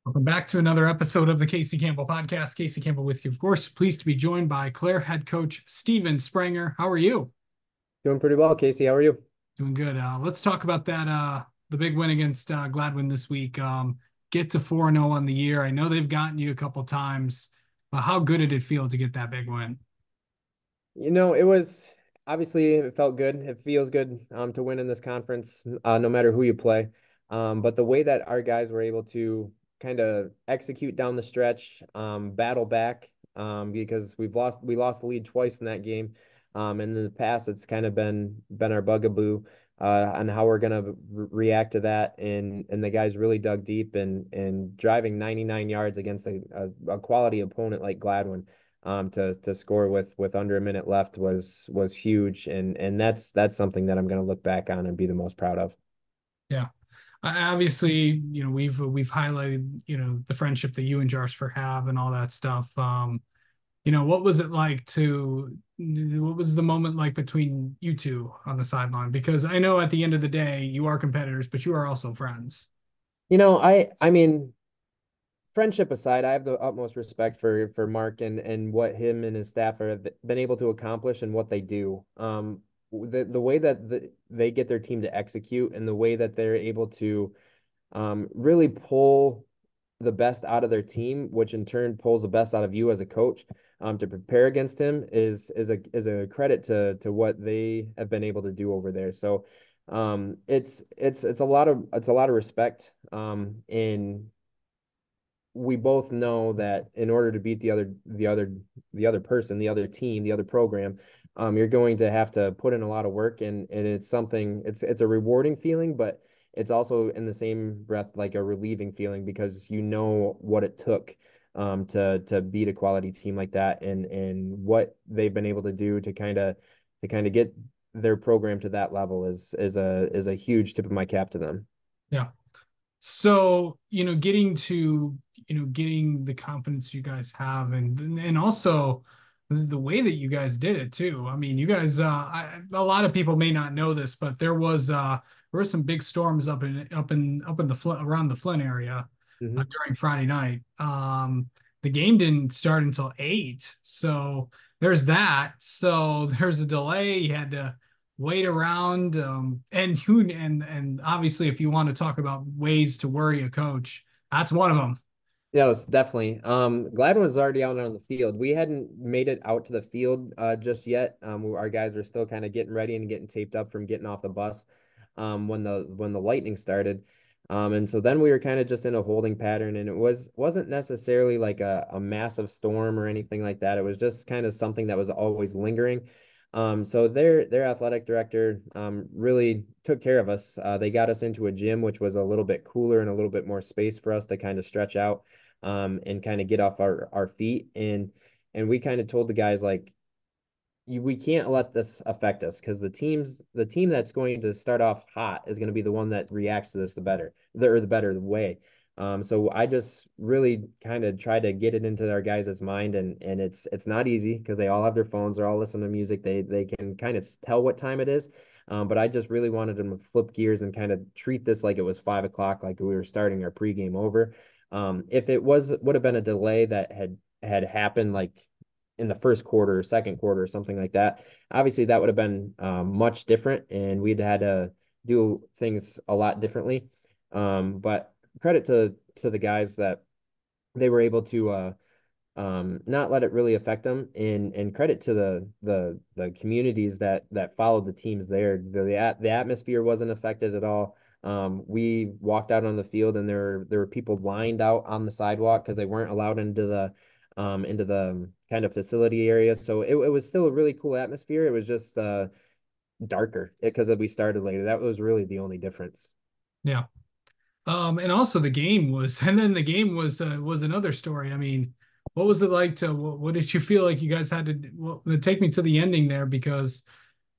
Welcome back to another episode of the Casey Campbell Podcast. Casey Campbell with you, of course. Pleased to be joined by Clare head coach Steven Spranger. How are you? Doing pretty well, Casey. How are you? Doing good. Let's talk about that. The big win against Gladwin this week. Get to 4-0 on the year. I know they've gotten you a couple times, but how good did it feel to get that big win? It was obviously it felt good. It feels good to win in this conference, no matter who you play. But the way that our guys were able to kind of execute down the stretch, battle back, because we lost the lead twice in that game. And in the past, it's kind of been our bugaboo on how we're gonna react to that. And the guys really dug deep and driving 99 yards against a quality opponent like Gladwin to score with under a minute left was huge, and that's something that I'm going to look back on and be the most proud of. Yeah. Obviously, we've highlighted, the friendship that you and Jarsfer have and all that stuff. What was it like what was the moment like between you two on the sideline? Because I know at the end of the day, you are competitors, but you are also friends. I mean, friendship aside, I have the utmost respect for Mark and what him and his staff have been able to accomplish and what they do. The way that they get their team to execute and the way that they're able to really pull the best out of their team, which in turn pulls the best out of you as a coach, to prepare against him is a credit to what they have been able to do over there. So it's a lot of respect. And we both know that in order to beat the other person, the other team, the other program, you're going to have to put in a lot of work, and it's a rewarding feeling, but it's also in the same breath like a relieving feeling because you know what it took to beat a quality team like that, and what they've been able to do to kind of get their program to that level is a huge tip of my cap to them. Yeah. So, getting the confidence you guys have and also the way that you guys did it too. I mean, you guys a lot of people may not know this, but there were some big storms up in around the Flint area Mhm. during Friday night. The game didn't start until 8. So there's that. So there's a delay. You had to wait around and obviously if you want to talk about ways to worry a coach, that's one of them. Yeah, it's definitely. Gladwin was already out on the field. We hadn't made it out to the field just yet. Our guys were still kind of getting ready and getting taped up from getting off the bus when the lightning started. And so then we were kind of just in a holding pattern, and it wasn't necessarily like a massive storm or anything like that. It was just kind of something that was always lingering. So their athletic director really took care of us. They got us into a gym which was a little bit cooler and a little bit more space for us to kind of stretch out and kind of get off our feet. And we kind of told the guys like we can't let this affect us because the team that's going to start off hot is going to be the one that reacts to this the better way. So I just really kind of try to get it into our guys' mind, and it's not easy because they all have their phones, they're all listening to music, they can kind of tell what time it is. But I just really wanted them to flip gears and kind of treat this like it was 5 o'clock, like we were starting our pregame over. If it would have been a delay that had happened like in the first quarter, second quarter, or something like that, obviously that would have been much different, and we'd had to do things a lot differently. But credit to the guys that they were able to not let it really affect them, and credit to the communities that followed the teams there. The atmosphere wasn't affected at all. We walked out on the field, and there were people lined out on the sidewalk because they weren't allowed into the kind of facility area. So it was still a really cool atmosphere. It was just darker because we started later. That was really the only difference. Yeah. And also the game was and then the game was another story. I mean, what was it like what did you feel like you guys had to well, take me to the ending there because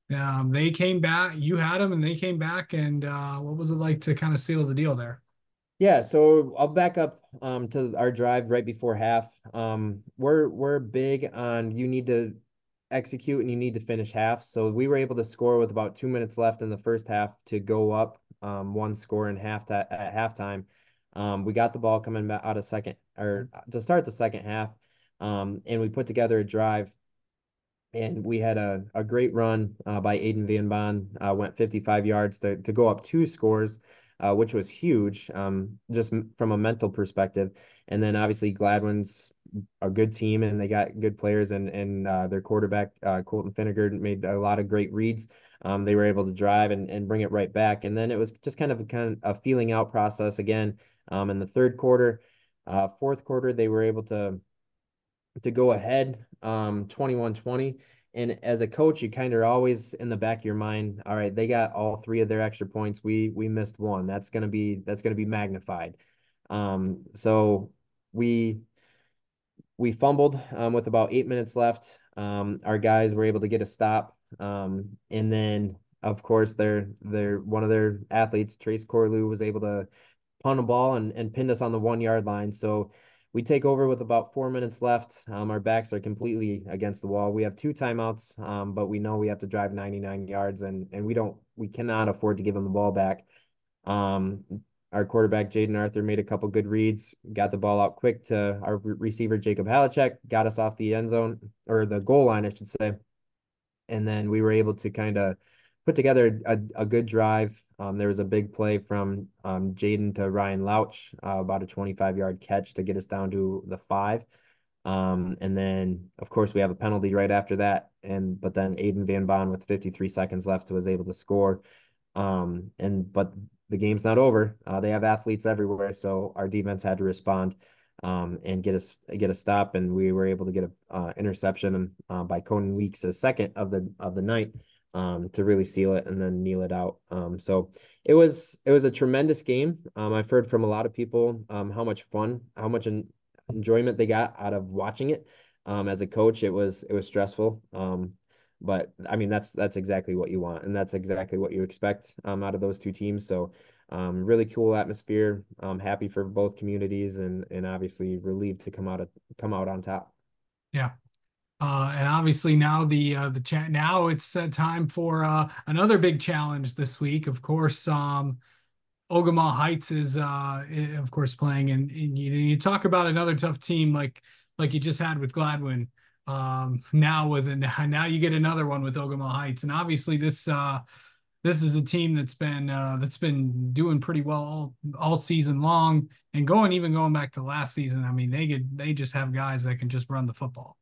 they came back, you had them and they came back and what was it like to kind of seal the deal there? Yeah, so I'll back up to our drive right before half. We're big on you need to execute and you need to finish half. So we were able to score with about 2 minutes left in the first half to go up one score in at halftime. We got the ball coming back out of second or to start the second half, and we put together a drive and we had a great run by Aiden Van Baan, went 55 yards to go up 2 scores, which was huge, just from a mental perspective. And then obviously Gladwin's a good team and they got good players and their quarterback, Colton Finnegar, made a lot of great reads. They were able to drive and bring it right back. And then it was just kind of a feeling out process again in the third quarter. Fourth quarter, they were able to go ahead 21-20. And as a coach, you kind of always in the back of your mind, all right, they got all 3 of their extra points. We missed one. That's gonna be magnified. So we we fumbled with about 8 minutes left. Our guys were able to get a stop. And then of course their one of their athletes, Trace Corlew, was able to punt a ball and pinned us on the 1 yard line. So we take over with about 4 minutes left. Our backs are completely against the wall. We have 2 timeouts, but we know we have to drive 99 yards and we cannot afford to give them the ball back. Um, our quarterback, Jaden Arthur, made a couple good reads, got the ball out quick to our receiver, Jacob Halachek, got us off the end zone or the goal line, I should say. And then we were able to kind of put together a good drive. There was a big play from Jaden to Ryan Lauch, about a 25-yard catch to get us down to the 5. And then, of course, we have a penalty right after that. But then Aiden Van Baan with 53 seconds left was able to score. But the game's not over. They have athletes everywhere, so our defense had to respond and get a stop, and we were able to get a interception by Conan Weeks, the second of the night, to really seal it and then kneel it out. So it was a tremendous game. I've heard from a lot of people how much fun, how much enjoyment they got out of watching it. As a coach, it was stressful. But I mean, that's exactly what you want, and that's exactly what you expect out of those 2 teams. So really cool atmosphere. Happy for both communities, and obviously relieved to come out on top. Yeah. And obviously now the chat now it's time for another big challenge this week. Of course, Ogemaw Heights is of course playing, and you talk about another tough team like you just had with Gladwin. Now you get another one with Ogemaw Heights, and obviously this is a team that's been doing pretty well all season long, and going back to last season. I mean, they just have guys that can just run the football.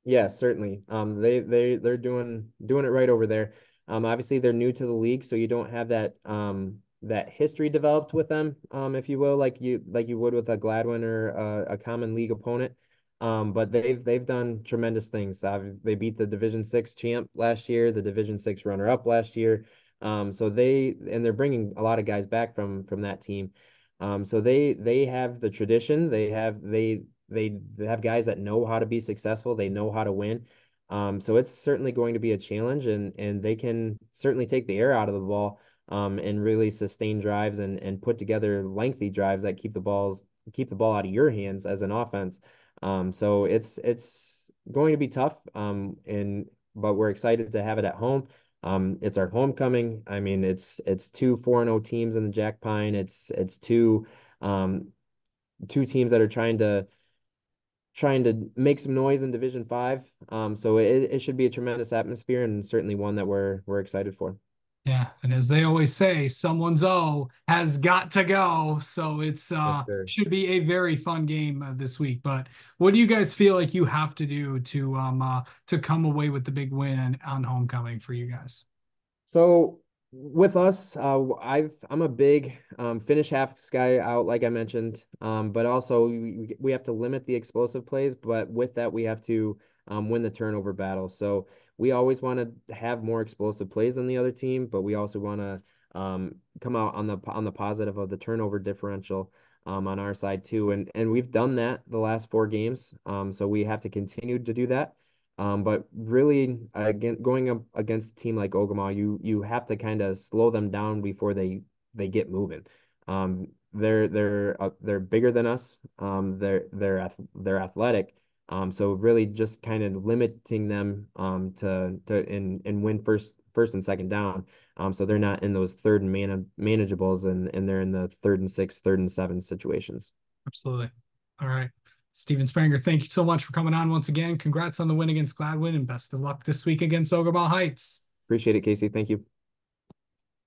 Yeah, certainly. They're doing it right over there. Obviously they're new to the league, so you don't have that history developed with them, if you will, like you would with a Gladwin or a common league opponent. But they've done tremendous things. They beat the Division 6 champ last year, the Division 6 runner up last year. So they're bringing a lot of guys back from that team. So they have the tradition. They have guys that know how to be successful. They know how to win. So it's certainly going to be a challenge, and they can certainly take the air out of the ball, and really sustain drives and put together lengthy drives that keep the ball out of your hands as an offense. So it's going to be tough. But we're excited to have it at home. It's our homecoming. I mean, it's 2 4-0 teams in the Jack Pine. It's two teams that are trying to make some noise in Division 5. So it should be a tremendous atmosphere and certainly one that we're excited for. Yeah, and as they always say, someone's O has got to go. So it's Yes, sir. should be a very fun game this week. But what do you guys feel like you have to do to come away with the big win on homecoming for you guys? So with us, I'm a big finish half guy out, like I mentioned. But also we have to limit the explosive plays, but with that we have to win the turnover battle. So we always want to have more explosive plays than the other team, but we also want to come out on the positive of the turnover differential on our side too. And we've done that the last 4 games. So we have to continue to do that. But really, again, going up against a team like Ogemaw, you have to kind of slow them down before they get moving. They're bigger than us. They're athletic. So really just kind of limiting them to and win first and second down. So they're not in those third and manageables, and they're in the third and six, third and seven situations. Absolutely. All right. Steven Spranger, thank you so much for coming on once again. Congrats on the win against Gladwin and best of luck this week against Ogemaw Heights. Appreciate it, Casey. Thank you.